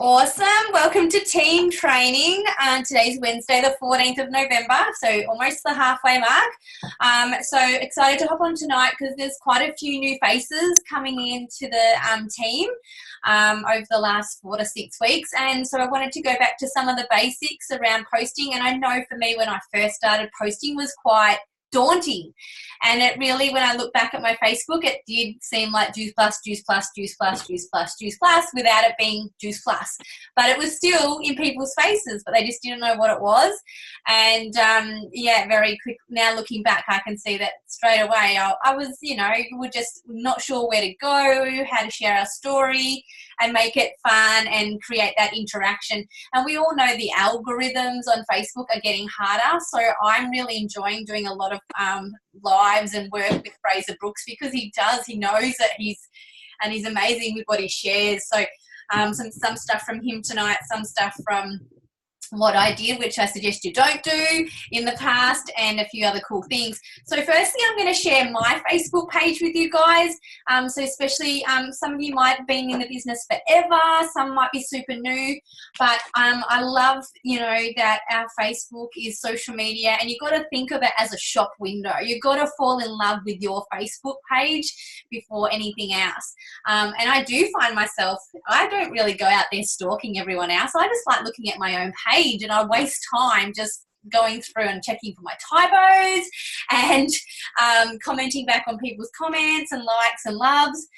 Awesome. Welcome to team training. Today's Wednesday, the 14th of November, so almost the halfway mark. So excited to hop on tonight because there's quite a few new faces coming into the team over the last 4 to 6 weeks. And so I wanted to go back to some of the basics around posting. And I know for me, when I first started posting was quite daunting. And it really, when I look back at my Facebook, it did seem like juice plus, juice plus, juice plus, juice plus, juice plus, without it being juice plus. But it was still in people's faces, but they just didn't know what it was. And yeah, very quick. Now looking back, I can see that straight away. I was, we're just not sure where to go, how to share our story and make it fun and create that interaction. And we all know the algorithms on Facebook are getting harder. So I'm really enjoying doing a lot of lives and work with Fraser Brooks because he knows that he's amazing with what he shares. So some stuff from him tonight, some stuff from what I did, which I suggest you don't do in the past, and a few other cool things. So firstly, I'm going to share my Facebook page with you guys. So especially some of you might have been in the business forever, some might be super new, but I love, that our Facebook is social media, and you've got to think of it as a shop window. You've got to fall in love with your Facebook page before anything else. And I do find myself, I don't really go out there stalking everyone else. I just like looking at my own page, and I waste time just going through and checking for my typos and commenting back on people's comments and likes and loves.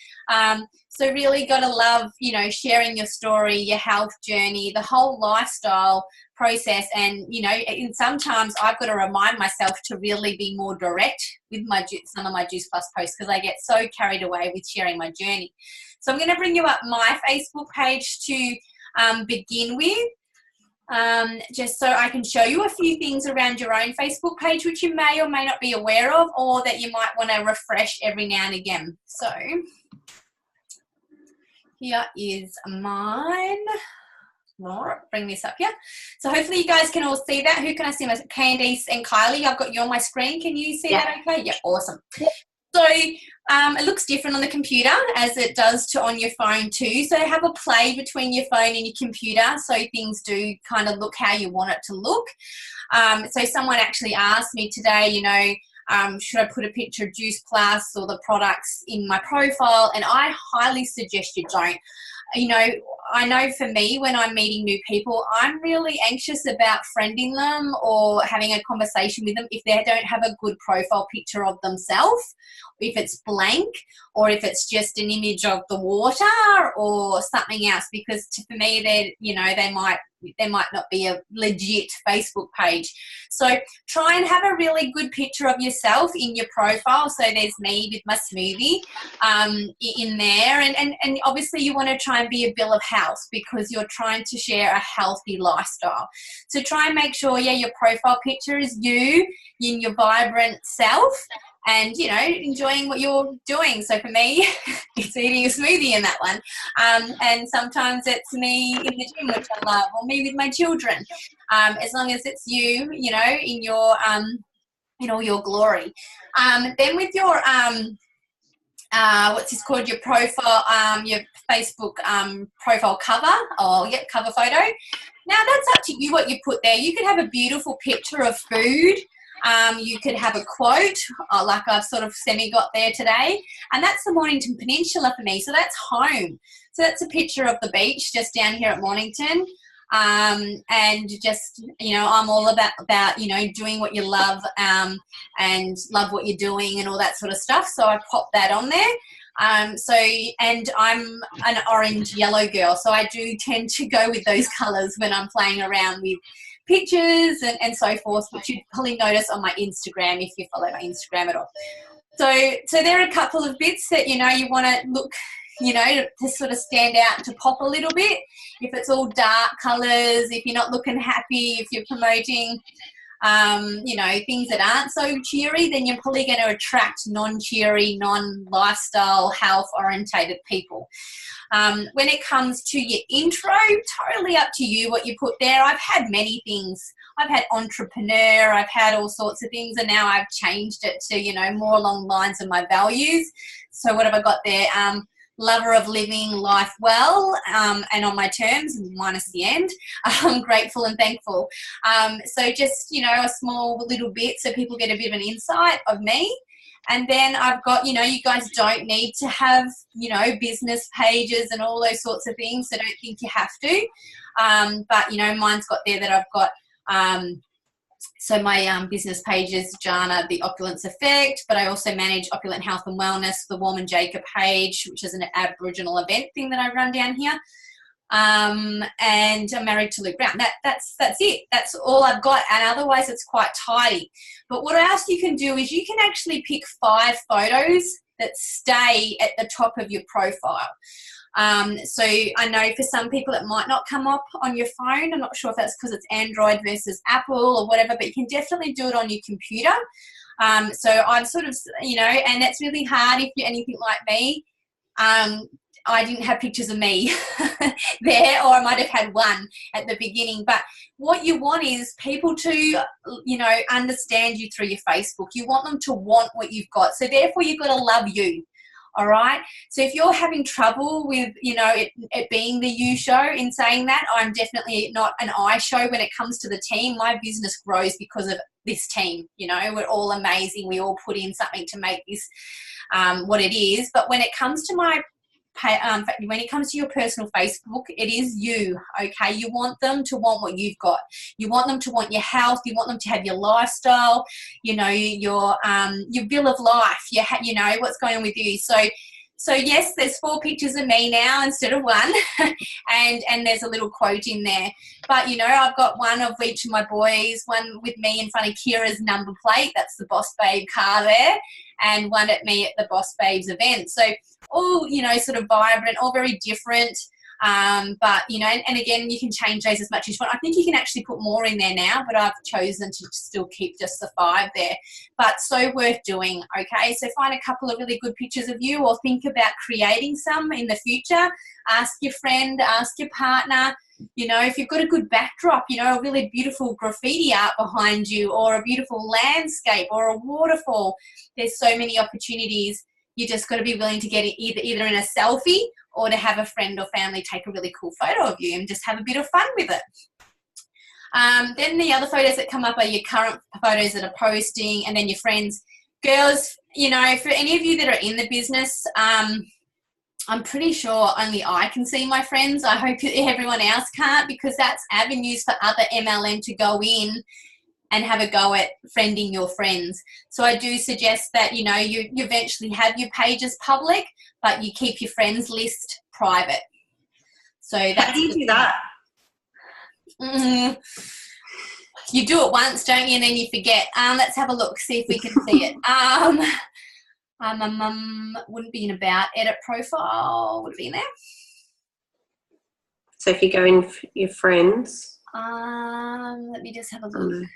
So really got to love, sharing your story, your health journey, the whole lifestyle process. And, and sometimes I've got to remind myself to really be more direct with some of my Juice Plus posts because I get so carried away with sharing my journey. So I'm going to bring you up my Facebook page to begin with. Just so I can show you a few things around your own Facebook page which you may or may not be aware of, or that you might want to refresh every now and again. So here is mine. All right, bring this up here. So hopefully you guys can all see that. Who can I see? Candice and Kylie, I've got you on my screen. Can you see that okay? Yeah, awesome. So it looks different on the computer as it does on your phone too. So have a play between your phone and your computer so things do kind of look how you want it to look. So someone actually asked me today, should I put a picture of Juice Plus or the products in my profile? And I highly suggest you don't. I know for me, when I'm meeting new people, I'm really anxious about friending them or having a conversation with them if they don't have a good profile picture of themselves, if it's blank, or if it's just an image of the water or something else, because for me, they might not be a legit Facebook page. So try and have a really good picture of yourself in your profile. So there's me with my smoothie in there. And obviously you want to try and be a bill of health because you're trying to share a healthy lifestyle. So try and make sure, your profile picture is you in your vibrant self and, enjoying what you're doing. So for me, it's eating a smoothie in that one. And sometimes it's me in the gym, which I love, or me with my children. As long as it's you, in your, in all your glory. Then with your, what's this called, your profile, your Facebook profile cover, cover photo. Now that's up to you what you put there. You could have a beautiful picture of food. You could have a quote, like I've sort of semi-got there today, and that's the Mornington Peninsula for me, so that's home. So that's a picture of the beach just down here at Mornington, and just, I'm all about doing what you love and love what you're doing and all that sort of stuff, so I pop that on there. And I'm an orange yellow girl, so I do tend to go with those colours when I'm playing around with pictures and so forth, which you'd probably notice on my Instagram if you follow my Instagram at all. So there are a couple of bits that, you want to look, to sort of stand out, to pop a little bit. If it's all dark colours, if you're not looking happy, if you're promoting, things that aren't so cheery, then you're probably going to attract non-cheery, non-lifestyle, health-orientated people. When it comes to your intro, totally up to you what you put there. I've had many things. I've had entrepreneur, I've had all sorts of things, and now I've changed it to, more along the lines of my values. So what have I got there? lover of living life well, and on my terms, minus the end. I'm grateful and thankful. So just, you know, a small little bit so people get a bit of an insight of me. And then I've got, you know, you guys don't need to have, you know, business pages and all those sorts of things. So don't think you have to. But, you know, mine's got there that I've got, so my business page is Jana, the Opulence Effect, but I also manage Opulent Health and Wellness, the Warm and Jacob page, which is an Aboriginal event thing that I run down here. And I'm married to Luke Brown. That's it. That's all I've got, and otherwise it's quite tidy. But what else you can do is you can actually pick 5 photos that stay at the top of your profile. So I know for some people it might not come up on your phone. I'm not sure if that's because it's Android versus Apple or whatever, but you can definitely do it on your computer. So I'm sort of, you know, and that's really hard if you're anything like me. I didn't have pictures of me there, or I might have had one at the beginning. But what you want is people to, you know, understand you through your Facebook. You want them to want what you've got. So therefore, you've got to love you. All right. So if you're having trouble with, you know, it being the you show, in saying that, I'm definitely not an I show when it comes to the team. My business grows because of this team. You know, we're all amazing. We all put in something to make this what it is. But when it comes to when it comes to your personal Facebook, it is you, okay? You want them to want what you've got. You want them to want your health. You want them to have your lifestyle, you know, your bill of life, you know, what's going on with you. So yes, there's 4 pictures of me now instead of 1, and there's a little quote in there. But, you know, I've got one of each of my boys, one with me in front of Kira's number plate, that's the Boss Babe car there, and one at me at the Boss Babes event. So all, you know, sort of vibrant, all very different. But, you know, and again, you can change those as much as you want. I think you can actually put more in there now, but I've chosen to still keep just the 5 there. But so worth doing, okay? So find a couple of really good pictures of you, or think about creating some in the future. Ask your friend, ask your partner. You know, if you've got a good backdrop, you know, a really beautiful graffiti art behind you, or a beautiful landscape, or a waterfall, there's so many opportunities. You just got to be willing to get it either in a selfie, or to have a friend or family take a really cool photo of you and just have a bit of fun with it. Then the other photos that come up are your current photos that are posting, and then your friends. Girls, you know, for any of you that are in the business, I'm pretty sure only I can see my friends. I hope everyone else can't, because that's avenues for other MLM to go in and have a go at friending your friends. So I do suggest that, you know, you eventually have your pages public, but you keep your friends list private. So that's how do you do that? You do it once, don't you, and then you forget. Let's have a look, see if we can see it. Wouldn't be in about edit profile. Would it be in there? So if you go in your friends. Let me just have a look.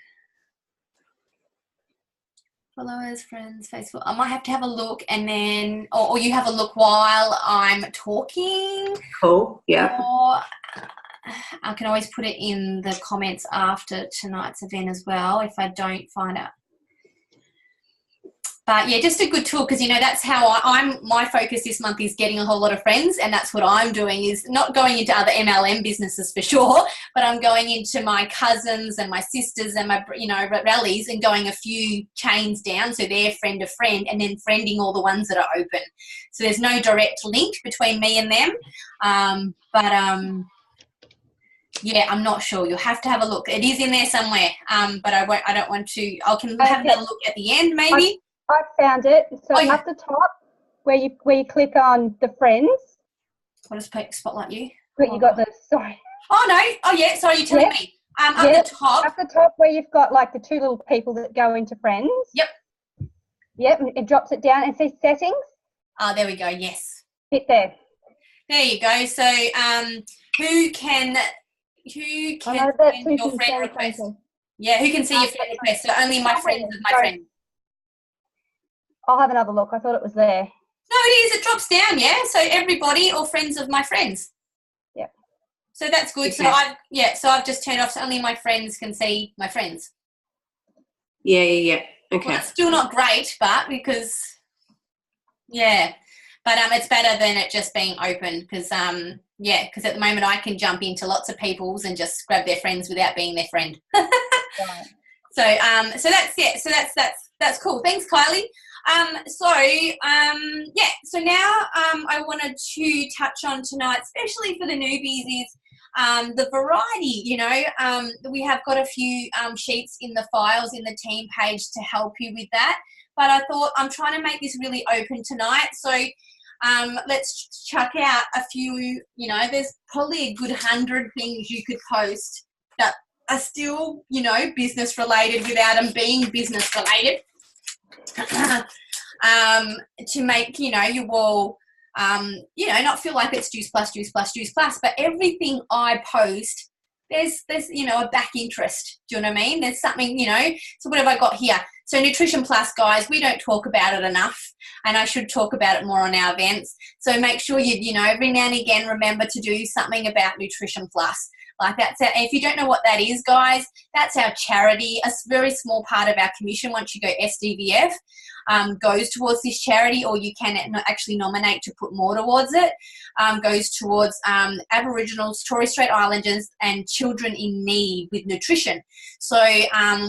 Followers, friends, Facebook. I might have to have a look, and then, or you have a look while I'm talking. Cool, yeah. Or I can always put it in the comments after tonight's event as well if I don't find it. But yeah, just a good tool, because, you know, that's how my focus this month is getting a whole lot of friends, and that's what I'm doing, is not going into other MLM businesses for sure, but I'm going into my cousins and my sisters and my, you know, rallies, and going a few chains down, so they're friend of friend, and then friending all the ones that are open. So there's no direct link between me and them, yeah, I'm not sure. You'll have to have a look. It is in there somewhere, but I don't want to. I can have a look at the end, maybe. I found it. So at the top, where you click on the friends. I'll just spotlight you. But you got the, sorry. Oh, no. Oh, yeah. Sorry, you're telling me. At the top. At the top where you've got like the 2 little people that go into friends. Yep. Yep. It drops it down and says settings. Oh, there we go. Yes. Hit there. There you go. So who can send your friend request? Yeah, who can see your friend request? So only my friends of my friends. I'll have another look. I thought it was there. No, it is. It drops down, yeah. So everybody or friends of my friends. Yeah. So that's good. Okay. So I've just turned off, so only my friends can see my friends. Yeah. Okay. Well, that's still not great, but because, yeah. But it's better than it just being open because, because at the moment I can jump into lots of people's and just grab their friends without being their friend. Right. So that's it. So that's cool. Thanks, Kylie. So now I wanted to touch on tonight, especially for the newbies, is the variety. You know, we have got a few sheets in the files in the team page to help you with that. But I thought I'm trying to make this really open tonight. So let's chuck out a few, you know, there's probably a good 100 things you could post that are still, you know, business related without them being business related. To make, you know, your wall, you know, not feel like it's juice plus, but everything I post, there's, you know, a back interest. Do you know what I mean? There's something, you know, so what have I got here? So Nutrition Plus, guys, we don't talk about it enough, and I should talk about it more on our events. So make sure you know, every now and again, remember to do something about Nutrition Plus. Like that's our, if you don't know what that is, guys, that's our charity. A very small part of our commission, once you go SDVF, goes towards this charity, or you can actually nominate to put more towards it. Goes towards Aboriginals, Torres Strait Islanders, and children in need with nutrition. So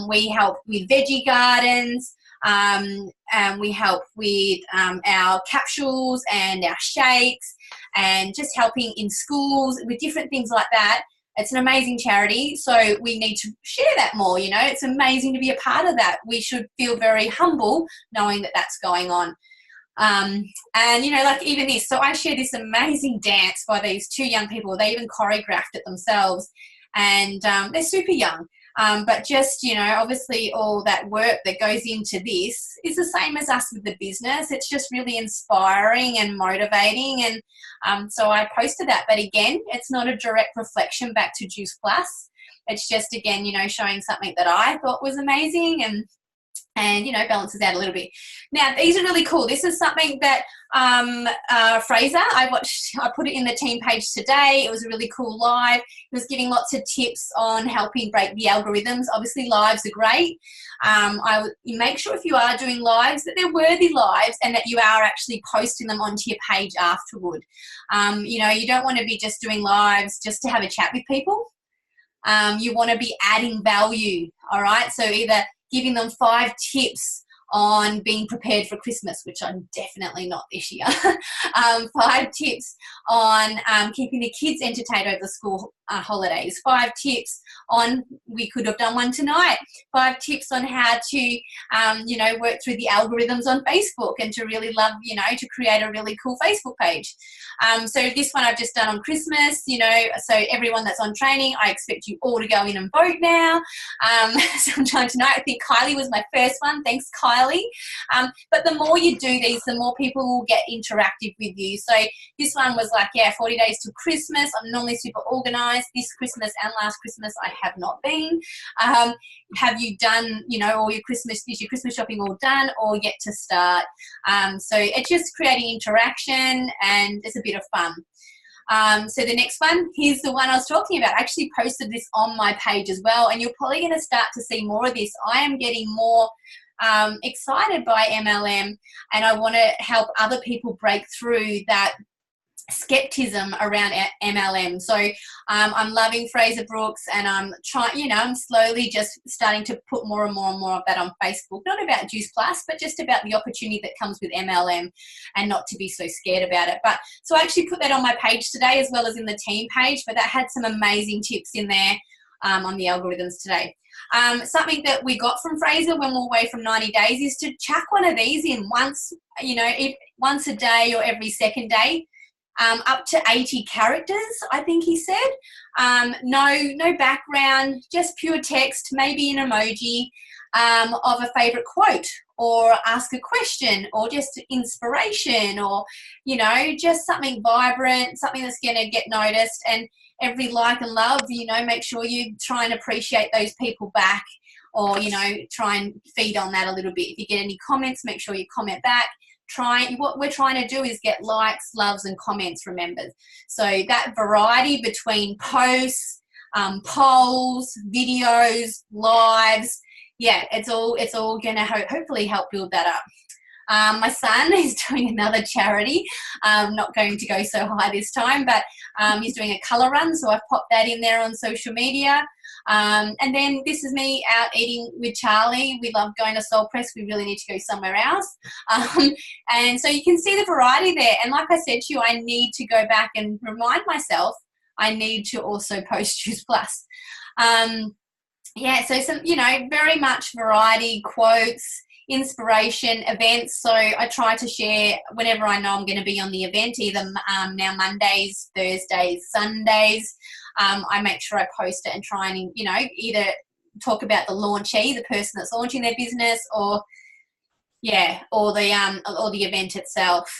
we help with veggie gardens. And we help with our capsules and our shakes, and just helping in schools with different things like that. It's an amazing charity, so we need to share that more, you know. It's amazing to be a part of that. We should feel very humble knowing that that's going on. And, you know, like even this. So I share this amazing dance by these two young people. They even choreographed it themselves, and they're super young. But just, you know, obviously all that work that goes into this is the same as us with the business. It's just really inspiring and motivating. And so I posted that. But again, it's not a direct reflection back to Juice Plus. It's just, again, you know, showing something that I thought was amazing and, you know, balances out a little bit. Now, these are really cool. This is something that Fraser, I put it in the team page today. It was a really cool live. It was giving lots of tips on helping break the algorithms. Obviously, lives are great. You make sure if you are doing lives that they're worthy lives and that you are actually posting them onto your page afterward. You know, you don't want to be just doing lives just to have a chat with people. You want to be adding value, all right? So either giving them 5 tips on being prepared for Christmas, which I'm definitely not this year. 5 tips on keeping the kids entertained over the school holidays. 5 tips on, we could have done one tonight, 5 tips on how to, you know, work through the algorithms on Facebook and to really love, you know, to create a really cool Facebook page. So this one I've just done on Christmas, you know, so everyone that's on training, I expect you all to go in and vote now. Sometime tonight. I think Kylie was my first one. Thanks, Kylie. But the more you do these, the more people will get interactive with you. So this one was like, 40 days to Christmas. I'm normally super organized. This Christmas and last Christmas I have not been. Have you done, you know, all your Christmas, is your Christmas shopping all done or yet to start? So it's just creating interaction and it's a bit of fun. So the next one, here's the one I was talking about. I actually posted this on my page as well, and you're probably going to start to see more of this. I am getting more excited by MLM, and I want to help other people break through that skepticism around MLM. So I'm loving Fraser Brooks, and I'm trying, you know, I'm slowly just starting to put more and more of that on Facebook, not about Juice Plus, but just about the opportunity that comes with MLM and not to be so scared about it. But so I actually put that on my page today as well as in the team page, but that had some amazing tips in there on the algorithms today. Something that we got from Fraser when we're away from 90 days is to chuck one of these in once, you know, once a day or every second day. Up to 80 characters, I think he said. No background, just pure text, maybe an emoji of a favourite quote, or ask a question, or just inspiration, or, you know, just something vibrant, something that's going to get noticed. And every like and love, you know, make sure you try and appreciate those people back, or, you know, try and feed on that a little bit. If you get any comments, make sure you comment back. What we're trying to do is get likes, loves, and comments from members. So that variety between posts, polls, videos, lives, yeah, it's all going to hopefully help build that up. My son is doing another charity. Not going to go so high this time, but he's doing a colour run, so I've popped that in there on social media. And then this is me out eating with Charlie. We love going to Soul Press. We really need to go somewhere else. And so you can see the variety there. And like I said to you, I need to go back and remind myself I need to also post Juice Plus. Yeah, so some, very much variety, quotes, inspiration, events. So I try to share whenever I know I'm going to be on the event, either now Mondays, Thursdays, Sundays. I make sure I post it and try and, either talk about the launchee, the person that's launching their business, or the event itself.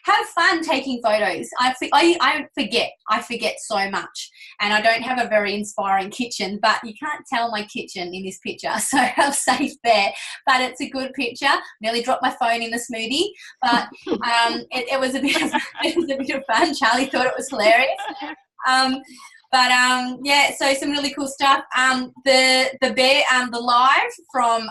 Have fun taking photos. I forget so much, and I don't have a very inspiring kitchen, but you can't tell my kitchen in this picture, so I'm safe there. But it's a good picture. Nearly dropped my phone in the smoothie, but it was a bit of fun. Charlie thought it was hilarious. So some really cool stuff. The live from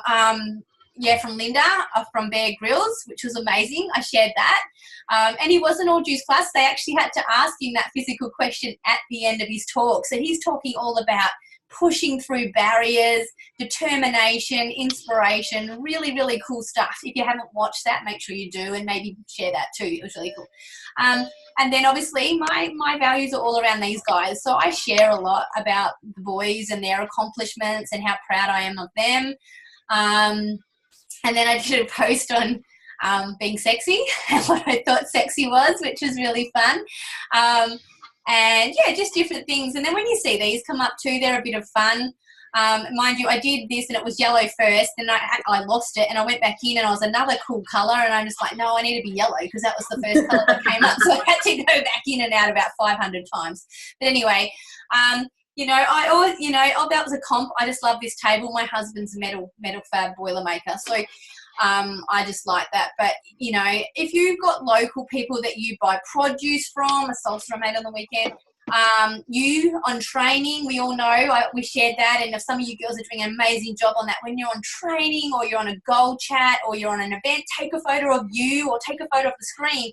Linda from Bear Grylls, which was amazing. I shared that. And he wasn't all Juice Plus. They actually had to ask him that physical question at the end of his talk. So he's talking all about pushing through barriers, determination, inspiration, really, really cool stuff. If you haven't watched that, make sure you do, and maybe share that too. It was really cool. And then obviously my values are all around these guys. So I share a lot about the boys and their accomplishments and how proud I am of them. And then I did a post on being sexy and what I thought sexy was, which was really fun. Just different things. And then when you see these come up too, they're a bit of fun. Mind you, I did this and it was yellow first, and I lost it, and I went back in and I was another cool colour, and I'm just like, no, I need to be yellow because that was the first colour that came up. So I had to go back in and out about 500 times. But anyway, I always, that was a comp. I just love this table. My husband's a metal fab boilermaker. So I just like that. But, if you've got local people that you buy produce from, a salsa I made on the weekend, you on training, we all know, we shared that. And if some of you girls are doing an amazing job on that, when you're on training or you're on a goal chat or you're on an event, take a photo of you or take a photo of the screen.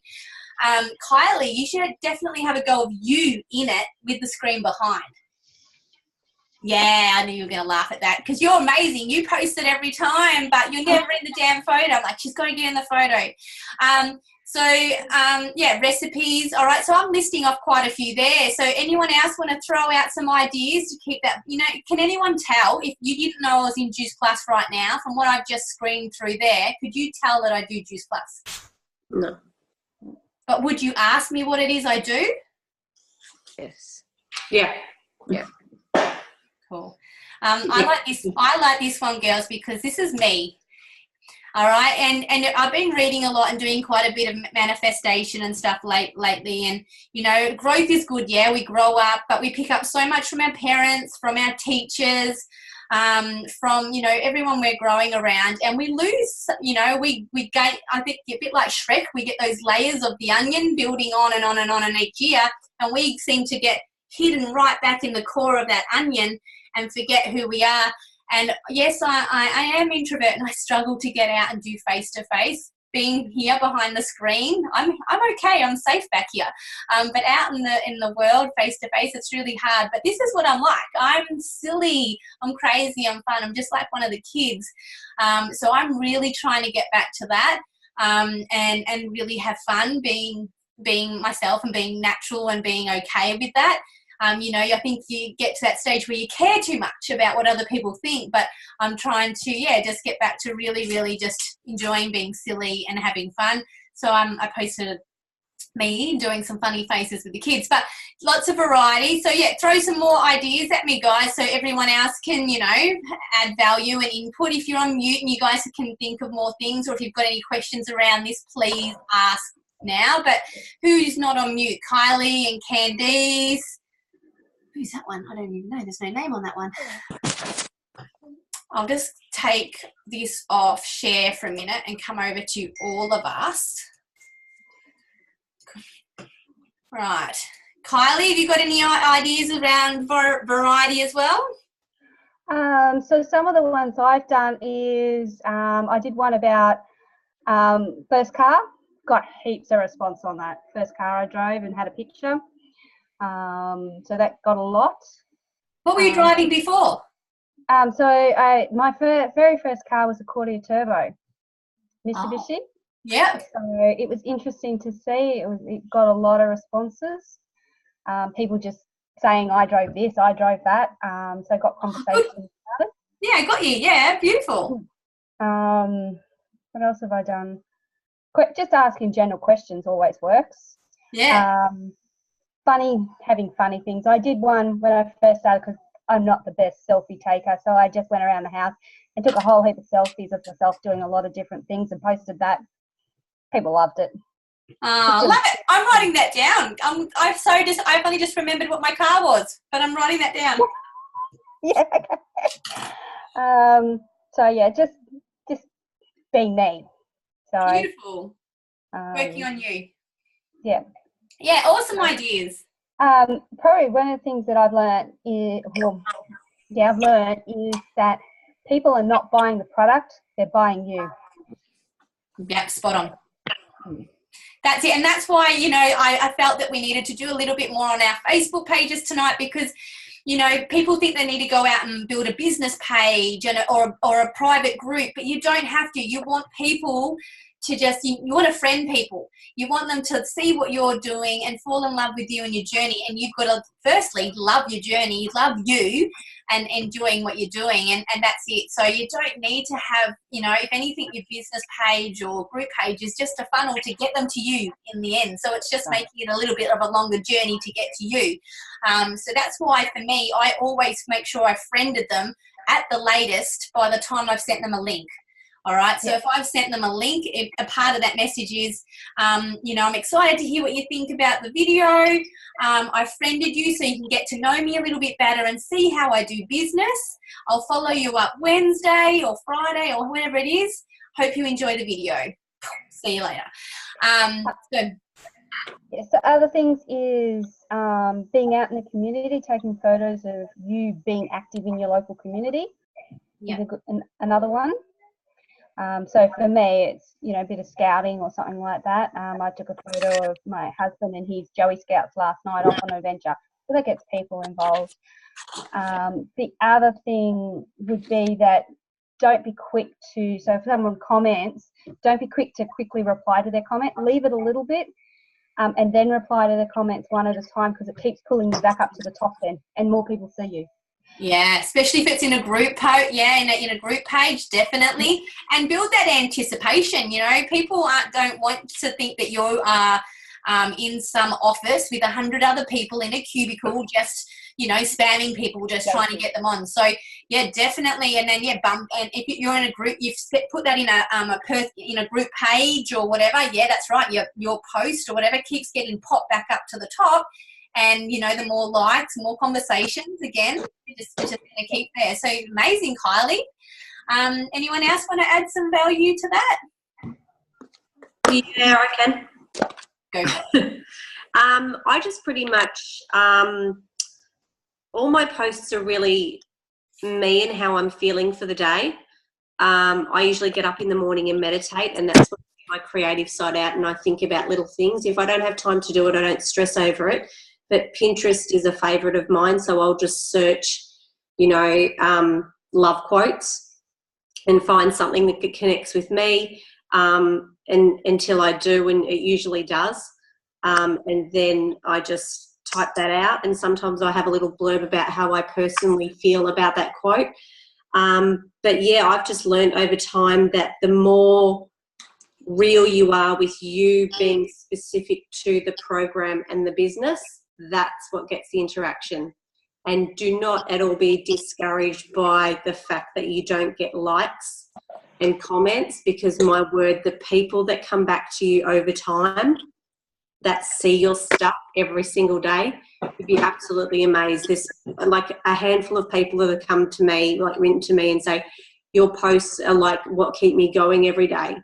Kylie, you should definitely have a go of you in it with the screen behind. Yeah, I knew you were going to laugh at that because you're amazing. You post it every time, but you're never in the damn photo. I'm like, she's got to get in the photo. Recipes. All right, so I'm listing off quite a few there. So anyone else want to throw out some ideas to keep that, can anyone tell, if you didn't know I was in Juice Plus right now, from what I've just screened through there, could you tell that I do Juice Plus? No. But would you ask me what it is I do? Yes. Yeah. Yeah. Cool. I like this one, girls, because this is me. All right, and I've been reading a lot and doing quite a bit of manifestation and stuff lately. And growth is good. Yeah, we grow up, but we pick up so much from our parents, from our teachers, from everyone we're growing around, and we lose. We gain. I think a bit like Shrek, we get those layers of the onion building on and on and on, and each year, and we seem to get hidden right back in the core of that onion and forget who we are. And yes, I am introvert and I struggle to get out and do face-to-face. Being here behind the screen, I'm okay, I'm safe back here. But out in the world, face-to-face, it's really hard. But this is what I'm like. I'm silly, I'm crazy, I'm fun. I'm just like one of the kids. So I'm really trying to get back to that and really have fun being myself and being natural and being okay with that. I think you get to that stage where you care too much about what other people think, but I'm trying to, just get back to really, really just enjoying being silly and having fun. So I posted me doing some funny faces with the kids, but lots of variety. So throw some more ideas at me, guys, so everyone else can, add value and input. If you're on mute and you guys can think of more things, or if you've got any questions around this, please ask now. But who's not on mute? Kylie and Candice. Who's that one? I don't even know. There's no name on that one. I'll just take this off share for a minute and come over to all of us. Right. Kylie, have you got any ideas around variety as well? So some of the ones I've done is I did one about first car. Got heaps of response on that. First car I drove and had a picture. So that got a lot. What were you driving before? My very first car was a Cordia Turbo, Mitsubishi. Oh, yeah. So it was interesting to see. It got a lot of responses. People just saying, I drove this, I drove that. So I got conversations about it. Yeah, I got you. Yeah, beautiful. What else have I done? Just asking general questions always works. Yeah. Having funny things. I did one when I first started because I'm not the best selfie taker. So I just went around the house and took a whole heap of selfies of myself doing a lot of different things and posted that. People loved it. Love it. I'm writing that down. I've only just remembered what my car was, but I'm writing that down. Yeah. So yeah, just being me. So beautiful. Working on you. Yeah. Yeah, awesome ideas. Probably one of the things that I've learned is that people are not buying the product, they're buying you. Yeah, spot on. That's it. And that's why, I felt that we needed to do a little bit more on our Facebook pages tonight because, people think they need to go out and build a business page or a private group, but you don't have to. You want people to you want to friend people. You want them to see what you're doing and fall in love with you and your journey. And you've got to firstly love your journey, love you and enjoying what you're doing. And that's it. So you don't need to have, if anything, your business page or group page is just a funnel to get them to you in the end. So it's just making it a little bit of a longer journey to get to you. So that's why for me, I always make sure I friended them at the latest by the time I've sent them a link. All right. So if I've sent them a link, a part of that message is, I'm excited to hear what you think about the video. I've friended you so you can get to know me a little bit better and see how I do business. I'll follow you up Wednesday or Friday or whenever it is. Hope you enjoy the video. See you later. So other things is being out in the community, taking photos of you being active in your local community. Yeah. Another one. So for me, it's, a bit of scouting or something like that. I took a photo of my husband and his Joey Scouts last night off on an adventure. So that gets people involved. The other thing would be that don't be quick so if someone comments, don't be quick to quickly reply to their comment. Leave it a little bit and then reply to the comments one at a time because it keeps pulling you back up to the top then and more people see you. Yeah, especially if it's in a group post, in a group page, definitely. And build that anticipation, people don't want to think that you are in some office with 100 other people in a cubicle just, spamming people, just trying to get them on. So, yeah, definitely. And then, and if you're in a group, you've put that in a group page or whatever. Yeah, that's right. Your post or whatever keeps getting popped back up to the top. And, the more likes, more conversations, again, we're just going to keep there. So amazing, Kylie. Anyone else want to add some value to that? Yeah, I can. Go for it. I just pretty much, all my posts are really me and how I'm feeling for the day. I usually get up in the morning and meditate, and that's what my creative side out, and I think about little things. If I don't have time to do it, I don't stress over it. But Pinterest is a favourite of mine, so I'll just search, love quotes and find something that connects with me and until I do, and it usually does. And then I just type that out, and sometimes I have a little blurb about how I personally feel about that quote. But, yeah, I've just learned over time that the more real you are with you being specific to the program and the business, that's what gets the interaction. And do not at all be discouraged by the fact that you don't get likes and comments, because my word, the people that come back to you over time that see your stuff every single day, you'd be absolutely amazed. There's like a handful of people that have come to me, written to me and say, your posts are like what keep me going every day.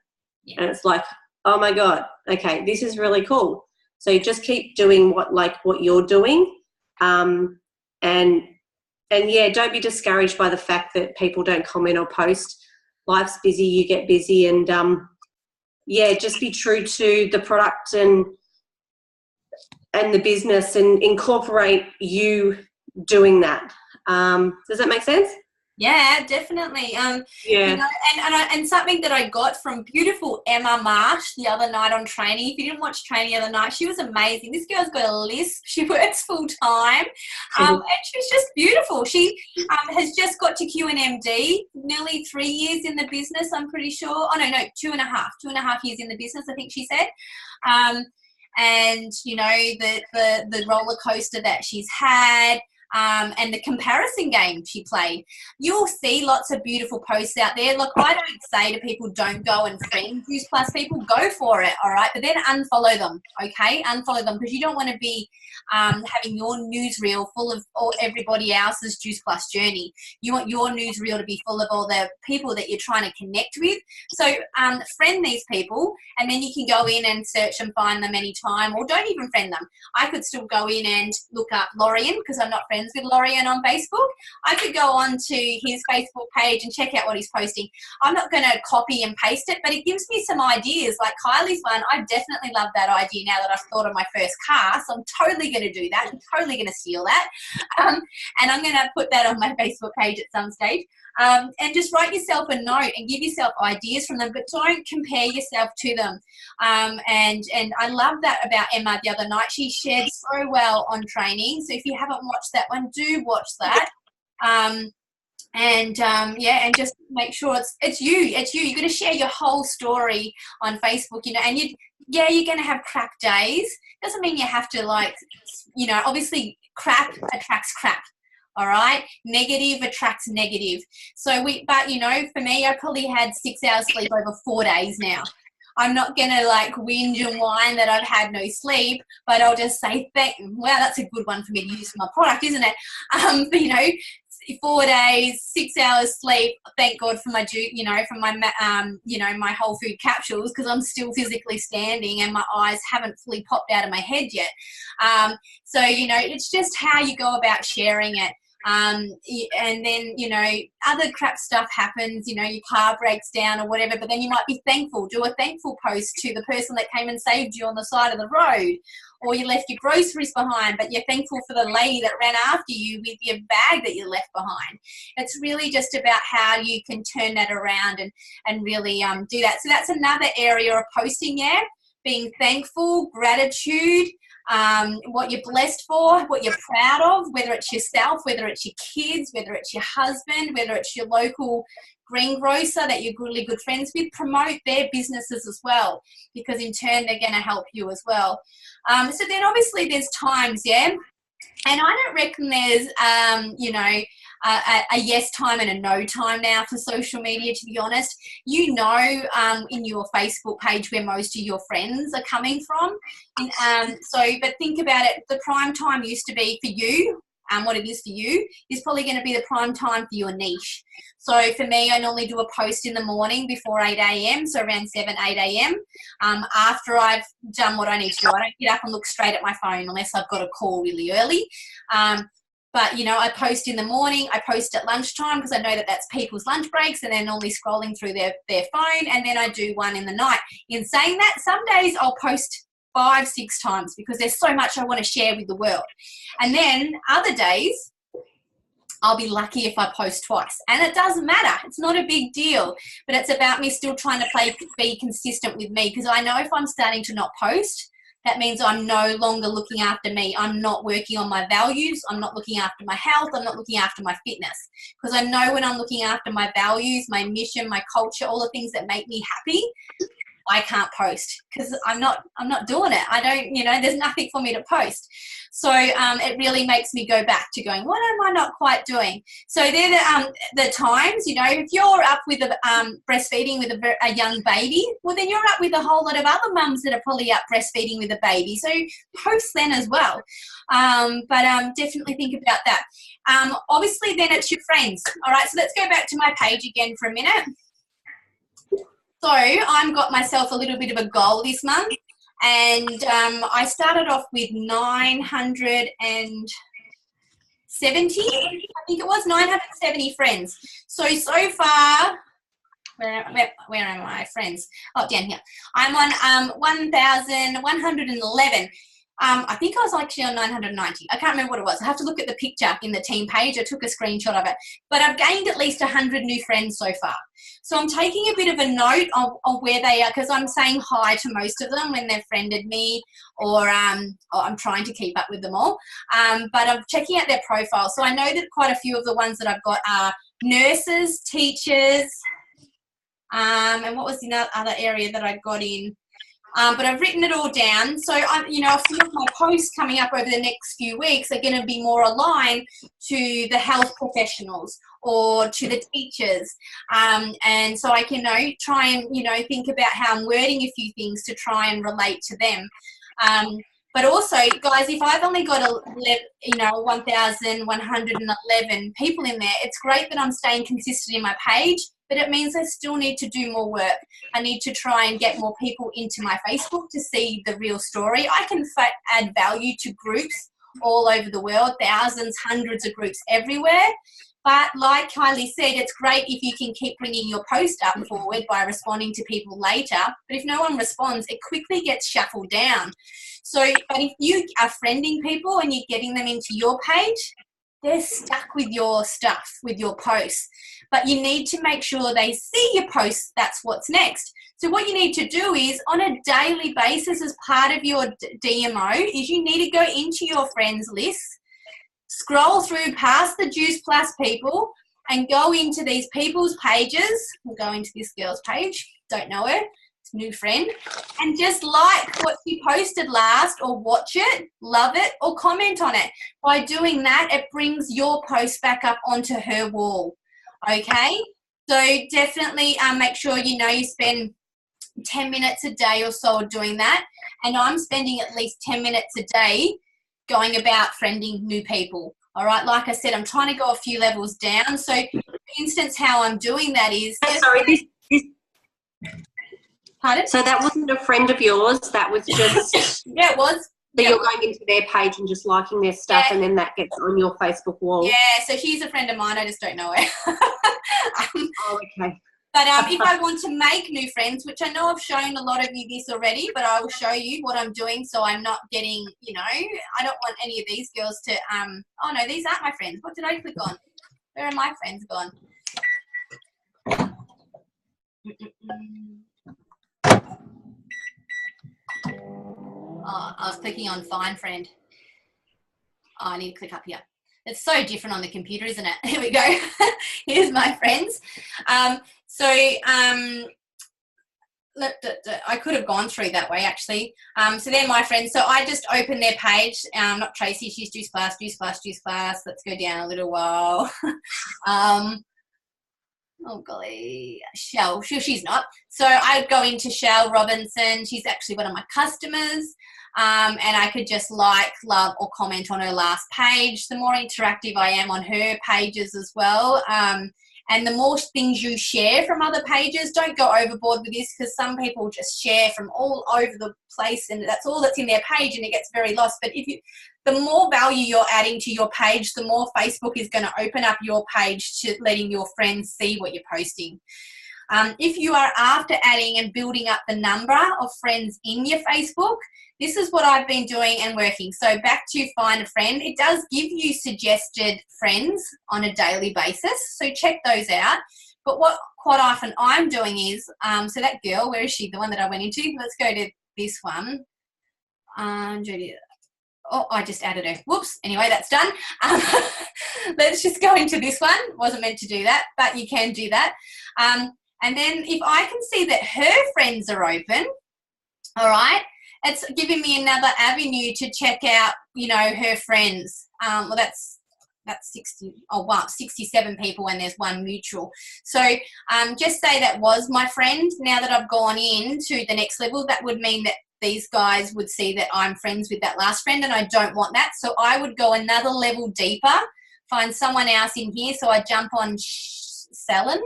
Yeah. And it's like, oh my God, okay, this is really cool. So you just keep doing what you're doing, and yeah, don't be discouraged by the fact that people don't comment or post. Life's busy, you get busy, and yeah, just be true to the product and the business, and incorporate you doing that. Does that make sense? Yeah, definitely. Yeah. You know, and something that I got from beautiful Emma Marsh the other night on training. If you didn't watch training the other night, she was amazing. This girl's got a lisp. She works full time, and she's just beautiful. She has just got to QNMD, nearly 3 years in the business, I'm pretty sure. Oh no, 2.5 years in the business, I think she said. And you know, the roller coaster that she's had. And the comparison game she played. You'll see lots of beautiful posts out there. Look, I don't say to people, don't go and friend Juice Plus people. Go for it, all right? But then unfollow them, okay? Unfollow them, because you don't want to be having your newsreel full of everybody else's Juice Plus journey. You want your newsreel to be full of all the people that you're trying to connect with. So friend these people, and then you can go in and search and find them anytime, or don't even friend them. I could still go in and look up Lorian, because I'm not friends with Lorian on Facebook. I could go on to his Facebook page and check out what he's posting. I'm not going to copy and paste it, but it gives me some ideas. Like Kylie's one, I definitely love that idea now that I've thought of my first car, so I'm totally going to do that. I'm totally going to steal that. And I'm going to put that on my Facebook page at some stage. And just write yourself a note and give yourself ideas from them, but don't compare yourself to them. And I love that about Emma the other night. She shared so well on training. So if you haven't watched that one, do watch that. And just make sure it's you. You're going to share your whole story on Facebook, you know, and you're going to have crap days. Doesn't mean you have to, like, you know, obviously crap attracts crap. All right. Negative attracts negative. But you know, for me, I probably had 6 hours sleep over 4 days now. I'm not going to like whinge and whine that I've had no sleep, but I'll just say, wow, that's a good one for me to use for my product, isn't it? But, you know, 4 days, 6 hours sleep. Thank God for my, you know, from my, you know, my whole food capsules, because I'm still physically standing and my eyes haven't fully popped out of my head yet. So, you know, it's just how you go about sharing it. And then, you know, other crap stuff happens, you know, your car breaks down or whatever, but then you might be thankful. Do a thankful post to the person that came and saved you on the side of the road, or you left your groceries behind, but you're thankful for the lady that ran after you with your bag that you left behind. It's really just about how you can turn that around and really do that. So that's another area of posting, yeah, being thankful, gratitude, what you're blessed for, what you're proud of, whether it's yourself, whether it's your kids, whether it's your husband, whether it's your local greengrocer that you're really good friends with. Promote their businesses as well, because in turn they're going to help you as well. So then obviously there's times, yeah, and I don't reckon there's, you know, a yes time and a no time now for social media, to be honest. You know, in your Facebook page where most of your friends are coming from. But think about it, the prime time used to be for you, what it is for you is probably going to be the prime time for your niche. So for me, I normally do a post in the morning before 8 a.m, so around 7, 8 a.m, after I've done what I need to do. I don't get up and look straight at my phone unless I've got a call really early. But, you know, I post in the morning, I post at lunchtime, because I know that that's people's lunch breaks and they're normally scrolling through their phone, and then I do one in the night. In saying that, some days I'll post 5, 6 times because there's so much I want to share with the world. And then other days, I'll be lucky if I post twice. And it doesn't matter. It's not a big deal. But it's about me still trying to be consistent with me, because I know if I'm starting to not post, that means I'm no longer looking after me. I'm not working on my values. I'm not looking after my health. I'm not looking after my fitness. Because I know when I'm looking after my values, my mission, my culture, all the things that make me happy, I can't post because I'm not doing it. I don't, you know, there's nothing for me to post. So it really makes me go back to going, what am I not quite doing? So they're the times, you know, if you're up with breastfeeding with a young baby, well, then you're up with a whole lot of other mums that are probably up breastfeeding with a baby. So post then as well. But definitely think about that. Obviously then it's your friends. All right, so let's go back to my page again for a minute. So I've got myself a little bit of a goal this month, and I started off with 960 970, I think it was 970 friends. So far, where am I, friends? Oh, down here. I'm on 1,111. I think I was actually on 990. I can't remember what it was. I have to look at the picture in the team page. I took a screenshot of it. But I've gained at least 100 new friends so far. So I'm taking a bit of a note of where they are, because I'm saying hi to most of them when they've friended me, or I'm trying to keep up with them all. But I'm checking out their profiles. So I know that quite a few of the ones that I've got are nurses, teachers, and what was the other area that I got in? But I've written it all down. So, a few of my posts coming up over the next few weeks are going to be more aligned to the health professionals or to the teachers. And so I can try and, think about how I'm wording a few things to try and relate to them. But also, guys, if I've only got 1,111 people in there, it's great that I'm staying consistent in my page, but it means I still need to do more work. I need to try and get more people into my Facebook to see the real story. I can add value to groups all over the world, thousands, hundreds of groups everywhere. But like Kylie said, it's great if you can keep bringing your post up forward by responding to people later. But if no one responds, it quickly gets shuffled down. But if you are friending people and you're getting them into your page, they're stuck with your stuff, with your posts. But you need to make sure they see your posts. That's what's next. So what you need to do is, on a daily basis, as part of your DMO, is you need to go into your friends list, scroll through past the Juice Plus people, and go into these people's pages. We'll go into this girl's page. Don't know her. It's a new friend. And just like what she posted last, or watch it, love it, or comment on it. By doing that, it brings your post back up onto her wall. Okay? So definitely make sure you spend 10 minutes a day or so doing that. And I'm spending at least 10 minutes a day going about friending new people. All right, like I said, I'm trying to go a few levels down. So, for instance, how I'm doing that is... Sorry, Pardon? So that wasn't a friend of yours, that was just... Yeah, it was. So you're going into their page and just liking their stuff, and then that gets on your Facebook wall? Yeah, so she's a friend of mine, I just don't know her. Oh, okay. But if I want to make new friends, which I know I've shown a lot of you this already, but I will show you what I'm doing so I'm not getting, I don't want any of these girls to, oh no, these aren't my friends. What did I click on? Where are my friends gone? Oh, I was clicking on find friend. Oh, I need to click up here. It's so different on the computer, isn't it? Here we go. Here's my friends. I could have gone through that way, actually. So they're my friends. So I just opened their page. Not Tracy, she's Juice Plus, Juice Plus, Juice Plus. Let's go down a little while. Oh, golly. Shell. She's not. So I'd go into Shell Robinson. She's actually one of my customers. And I could just like, love, or comment on her last page. The more interactive I am on her pages as well. And the more things you share from other pages, don't go overboard with this, because some people just share from all over the place and that's all that's in their page and it gets very lost. But the more value you're adding to your page, the more Facebook is going to open up your page to letting your friends see what you're posting. If you are after adding and building up the number of friends in your Facebook, this is what I've been doing and working. So back to find a friend. It does give you suggested friends on a daily basis. So check those out. But what quite often I'm doing is, so that girl, where is she? The one that I went into? Let's go to this one. Judy. Oh, I just added her. Whoops. Anyway, that's done. Let's just go into this one. Wasn't meant to do that, but you can do that. And then if I can see that her friends are open, all right, it's giving me another avenue to check out, her friends. Well, that's 67 people and there's one mutual. So just say that was my friend. Now that I've gone into the next level, that would mean that these guys would see that I'm friends with that last friend and I don't want that. So I would go another level deeper, find someone else in here. So I jump on Selin,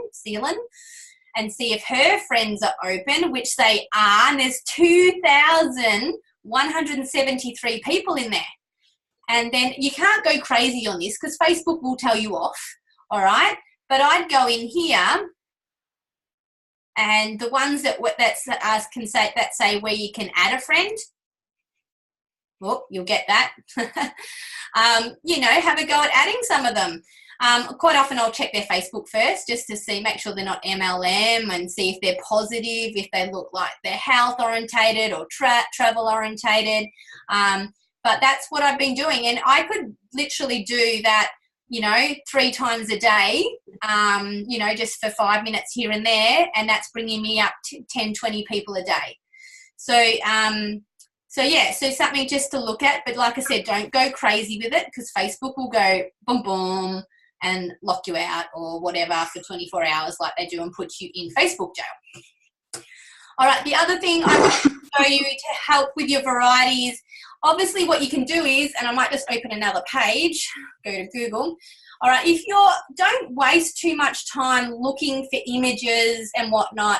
and see if her friends are open, which they are, and there's 2,173 people in there. And then you can't go crazy on this because Facebook will tell you off, all right? But I'd go in here, and the ones that say where you can add a friend, well, you'll get that. You know, have a go at adding some of them. Quite often I'll check their Facebook first just to see, make sure they're not MLM, and see if they're positive, if they look like they're health orientated or travel orientated. But that's what I've been doing, and I could literally do that, you know, 3 times a day, you know, just for 5 minutes here and there, and that's bringing me up to 10, 20 people a day. So, yeah, so something just to look at. But like I said, don't go crazy with it because Facebook will go boom, boom, and lock you out or whatever for 24 hours like they do and put you in Facebook jail. All right, the other thing I want to show you to help with your varieties, obviously what you can do is, and I might just open another page, go to Google. All right, don't waste too much time looking for images and whatnot.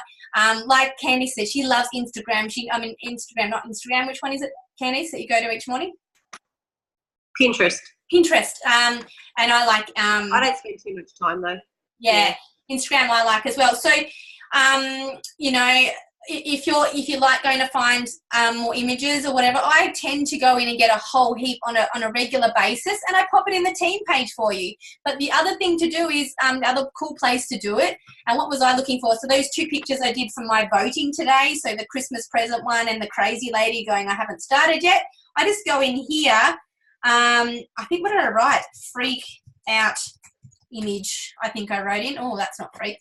Like Candy says, she loves Instagram. Instagram, not Instagram. Which one is it, Candice, that you go to each morning? Pinterest. And I like... I don't spend too much time though. Yeah, Instagram I like as well. So, you know, if you like going to find more images or whatever, I tend to go in and get a whole heap on a regular basis, and I pop it in the team page for you. But the other thing to do is, the other cool place to do it, and what was I looking for? So those 2 pictures I did from my voting today, so the Christmas present one and the crazy lady going, I haven't started yet. I just go in here. I think, what did I write? Freak out image, I think I wrote in. Oh, that's not freak.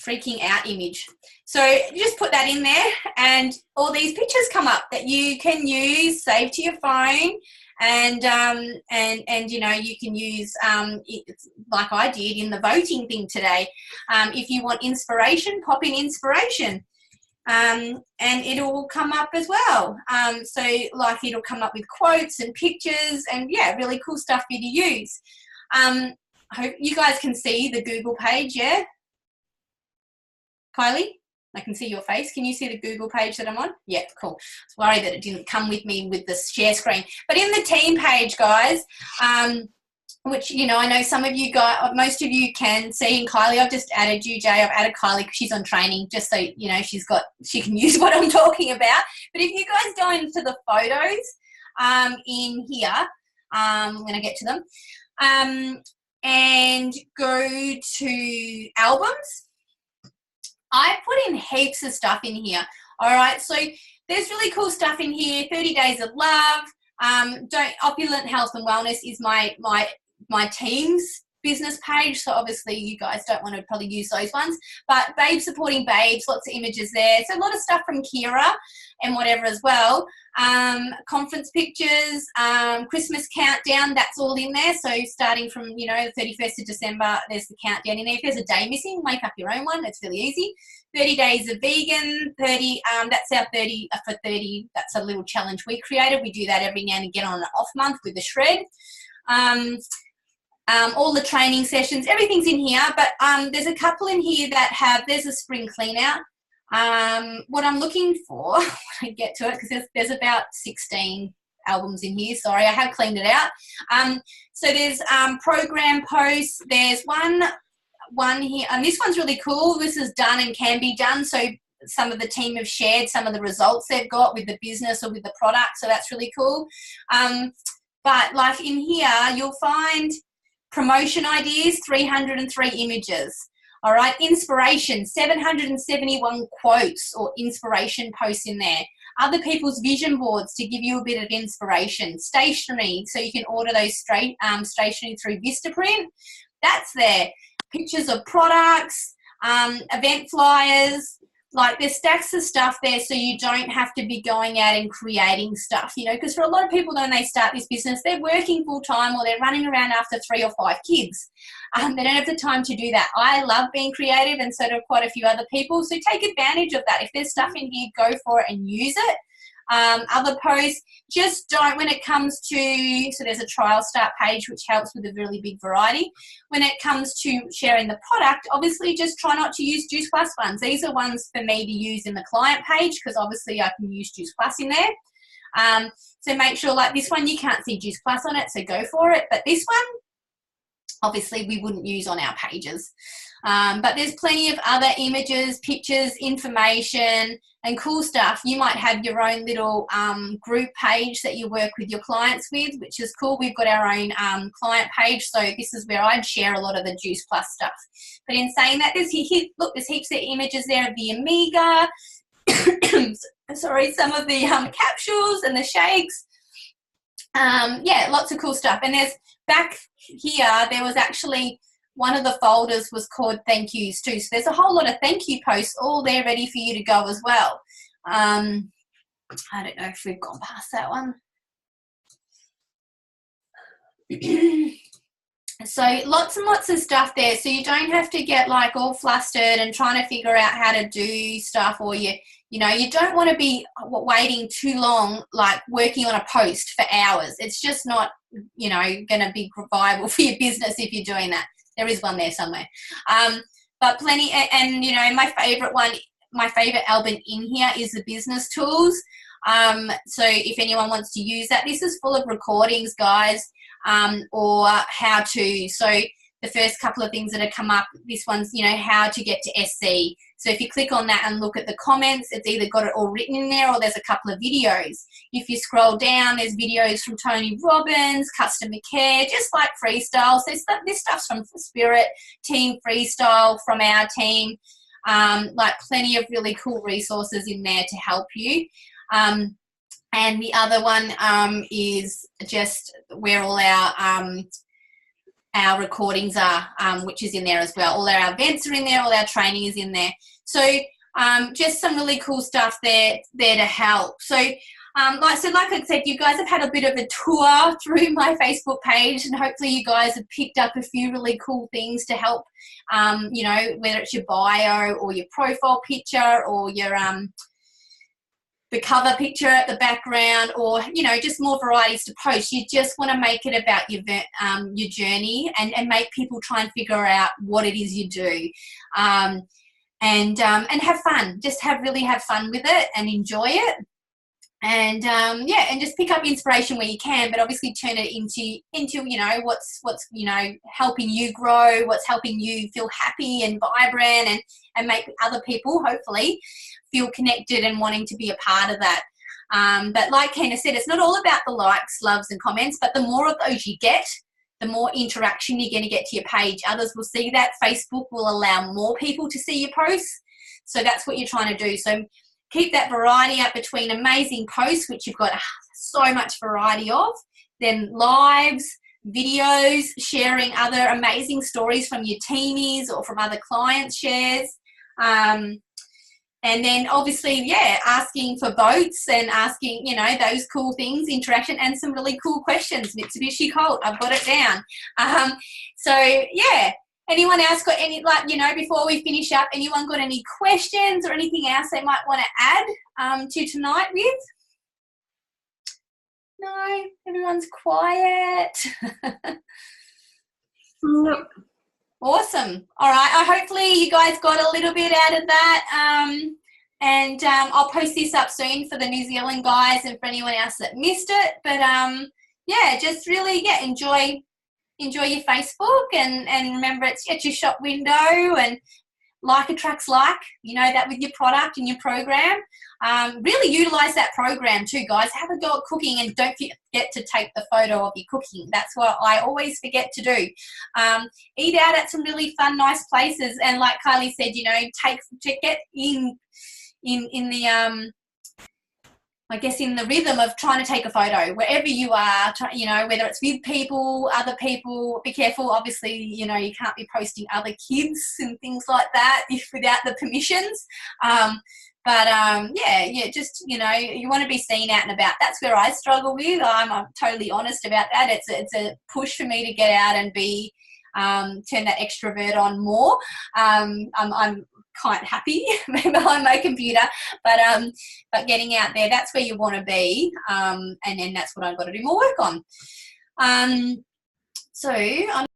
Freaking out image. So you just put that in there and all these pictures come up that you can use, save to your phone, and you know, you can use like I did in the voting thing today. If you want inspiration, pop in inspiration. And it'll come up as well. So like it'll come up with quotes and pictures and yeah, really cool stuff for you to use. I hope you guys can see the Google page, yeah? Kylie, I can see your face. Can you see the Google page that I'm on? Yeah, cool. I was worried that it didn't come with me with the share screen. But in the team page, guys, which, you know, I know some of you guys, most of you can see, and Kylie, I've just added you, Jay. I've added Kylie because she's on training, just so, you know, she can use what I'm talking about. But if you guys go into the photos in here, when I get to them, and go to albums, I put in heaps of stuff in here. All right, so there's really cool stuff in here. 30 Days of Love. Opulent Health and Wellness is my team's business page, so obviously you guys don't want to probably use those ones, but Babes Supporting Babes, lots of images there. So a lot of stuff from Kira and whatever as well. Conference pictures, Christmas countdown, that's all in there. So starting from, you know, the 31st of December, there's the countdown in there. If there's a day missing, make up your own one. It's really easy. 30 Days of Vegan, 30, that's our 30 for 30. That's a little challenge we created. We do that every now and again on an off month with the shred. All the training sessions, everything's in here, but there's a couple in here that there's a spring clean out. What I'm looking for, when I get to it, because there's about 16 albums in here, sorry, I have cleaned it out. So there's program posts, there's one here, and this one's really cool. This is done and can be done, so some of the team have shared some of the results they've got with the business or with the product, so that's really cool. But like in here, you'll find promotion ideas, 303 images. All right, inspiration, 771 quotes or inspiration posts in there. Other people's vision boards to give you a bit of inspiration. Stationery, so you can order those stationery through Vistaprint. That's there. Pictures of products, event flyers. Like there's stacks of stuff there, so you don't have to be going out and creating stuff, you know, because for a lot of people when they start this business, they're working full time or they're running around after 3 or 5 kids. They don't have the time to do that. I love being creative, and so do quite a few other people. So take advantage of that. If there's stuff in here, go for it and use it. Other posts, just don't, when it comes to, so there's a trial start page which helps with a really big variety. When it comes to sharing the product, obviously just try not to use Juice Plus ones. These are ones for me to use in the client page because obviously I can use Juice Plus in there. So make sure, like this one, you can't see Juice Plus on it, so go for it. But this one, obviously we wouldn't use on our pages. But there's plenty of other images, pictures, information, and cool stuff. You might have your own little group page that you work with your clients with, which is cool. We've got our own client page, so this is where I'd share a lot of the Juice Plus stuff. But in saying that, there's heaps of images there of the Omega, sorry, some of the capsules and the shakes. Yeah, lots of cool stuff. And there's back here, there was actually one of the folders was called thank yous too. So there's a whole lot of thank you posts all there ready for you to go as well. I don't know if we've gone past that one. So lots and lots of stuff there. So you don't have to get like all flustered and trying to figure out how to do stuff, or you know, you don't want to be waiting too long, like working on a post for hours. It's just not, you know, going to be viable for your business if you're doing that. There is one there somewhere. But plenty, and you know, my favorite album in here is the business tools. So if anyone wants to use that, this is full of recordings, guys, or how to. So the first couple of things that have come up, this one's, you know, how to get to SC. So if you click on that and look at the comments, it's either got it all written in there or there's a couple of videos. If you scroll down, there's videos from Tony Robbins, customer care, just like freestyle. So this stuff's from Spirit, Team Freestyle from our team. Like plenty of really cool resources in there to help you. And the other one is just where all our recordings are, which is in there as well. All our events are in there, all our training is in there. So just some really cool stuff there to help. So like I said, you guys have had a bit of a tour through my Facebook page, and hopefully you guys have picked up a few really cool things to help, you know, whether it's your bio or your profile picture or your the cover picture at the background, or, you know, just more varieties to post. You just want to make it about your journey and make people try and figure out what it is you do, and have fun. Just really have fun with it and enjoy it. And yeah, and just pick up inspiration where you can, but obviously turn it into you know, what's you know, helping you grow, what's helping you feel happy and vibrant, and make other people hopefully feel connected and wanting to be a part of that. But like Kena said, it's not all about the likes, loves and comments, but the more of those you get, the more interaction you're going to get to your page. Others will see that. Facebook will allow more people to see your posts. So that's what you're trying to do. So keep that variety up between amazing posts, which you've got so much variety of, then lives, videos, sharing other amazing stories from your teamies or from other clients' shares. And then obviously, yeah, asking for votes and asking, you know, those cool things, interaction, and some really cool questions. Mitsubishi Colt, I've got it down. So, yeah. Anyone else got any, like, you know, before we finish up, anyone got any questions or anything else they might want to add to tonight with? No? Everyone's quiet? No. Awesome. All right. Hopefully you guys got a little bit out of that. And I'll post this up soon for the New Zealand guys and for anyone else that missed it. But, yeah, just really, yeah, enjoy your Facebook, and remember it's your shop window, and like attracts like, you know that with your product and your program. Really utilize that program too, guys. Have a go at cooking, and don't forget to take the photo of your cooking. That's what I always forget to do. Eat out at some really fun, nice places, and like Kylie said, you know, get in the I guess in the rhythm of trying to take a photo wherever you are, you know, whether it's with people, other people. Be careful, obviously, you know, you can't be posting other kids and things like that without the permissions. Yeah, just, you know, you want to be seen out and about. That's where I struggle with. I'm totally honest about that. It's a push for me to get out and be, turn that extrovert on more. I'm quite happy behind my computer, but getting out there, that's where you want to be, and then that's what I've got to do more work on. So I'm